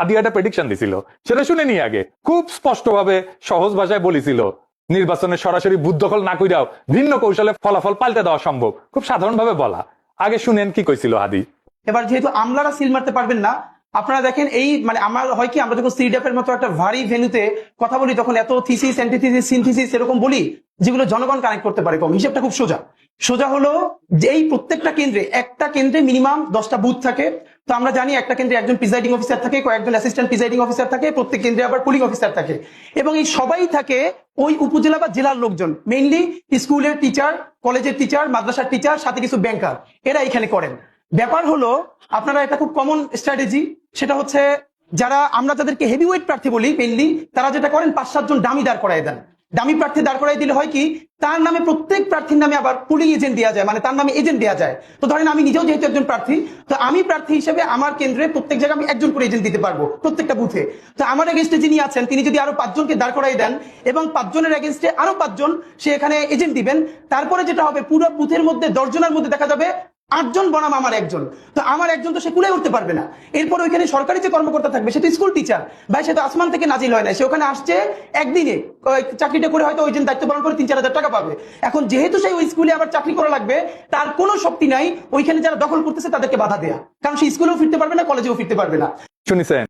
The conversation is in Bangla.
আদি একটা প্রেডিকশন দিছিল, সেটা শুনে নি আগে। খুব স্পষ্টভাবে সহজ ভাষায় বলেছিল নির্বাচনে সরাসরি বুথ দখল না কইরাও ভিন্ন কৌশলে ফলাফল পাল্টে দেওয়া সম্ভব। খুব সাধারণ ভাবে বলা। আগে শুনেন কি কইছিল আদি। এবার যেহেতু আমলারা সিল মারতে পারবেন না, আপনারা দেখেন এই মানে আমার হয় কি, আমরা যখন সিডএফ এর মতো একটা ভারী ভেন্যুতে কথা বলি তখন এত থিসিস অ্যান্টিথিসিস সিনথিসিস এরকম বলি যেগুলো জনগণ কানেক্ট করতে পারে কম। হিসেবটা খুব সোজা। সোজা হলো যে এই প্রত্যেকটা কেন্দ্রে, একটা কেন্দ্রে মিনিমাম 10টা বুথ থাকে। তো আমরা জানি একটা কেন্দ্রে একজন প্রিজাইডিং অফিসার থাকে, কয়েকজন অ্যাসিস্ট্যান্ট প্রিজাইডিং অফিসার থাকে, প্রত্যেক কেন্দ্রে আবার পুলিং অফিসার থাকে, এবং এই সবাই থাকে ওই উপজেলা বা জেলার লোকজন, মেইনলি স্কুলের টিচার, কলেজের টিচার, মাদ্রাসার টিচার, সাথে কিছু ব্যাংকার, এরা এখানে করেন। ব্যাপার হলো আপনারা এটা খুব কমন স্ট্র্যাটেজি, সেটা হচ্ছে যারা আমরা যাদেরকে হেভিওয়েট প্রার্থী বলি মেইনলি, তারা যেটা করেন 5-7 জন ডামি দাঁড় করায় দেন। ডামি প্রার্থী দাঁড় করাই দিলে হয় কি, তার নামে প্রত্যেক প্রার্থীর নামে আবার পুলিং এজেন্ট দেওয়া যায়, মানে তার নামে এজেন্ট দেওয়া যায়। তো ধরেন আমি নিজেও যেহেতু একজন প্রার্থী, তো আমি প্রার্থী হিসেবে আমার কেন্দ্রে প্রত্যেক জায়গায় আমি একজন করে এজেন্ট দিতে পারবো প্রত্যেকটা বুথে। তো আমার এগেনস্টে যিনি আছেন তিনি যদি আরো 5 জনকে দাঁড় করাই দেন এবং 5 জনের এগেনস্টে আরো 5 জন সে এখানে এজেন্ট দিবেন, তারপরে যেটা হবে পুরো বুথের মধ্যে 10 জনের মধ্যে দেখা যাবে 8 জন বনাম আমার একজন। তো আমার একজন তো সে কুলে উঠতে পারবে না। এরপর ওইখানে সরকারি যে কর্মকর্তা থাকবে সে তো স্কুল টিচার ভাই, সে তো আসমান থেকে নাজিল হয় না, সে ওখানে আসছে একদিনে চাকরিটা করে হয়তো ওই দিন দায়িত্ব পালন করে 3-4 হাজার টাকা পাবে। এখন যেহেতু সেই ওই স্কুলে আবার চাকরি করা লাগবে, তার কোনো শক্তি নাই ওইখানে যারা দখল করতেছে তাদেরকে বাধা দেয়া, কারণ সে স্কুলেও ফিরতে পারবে না, কলেজেও ফিরতে পারবে না। শুনিছেন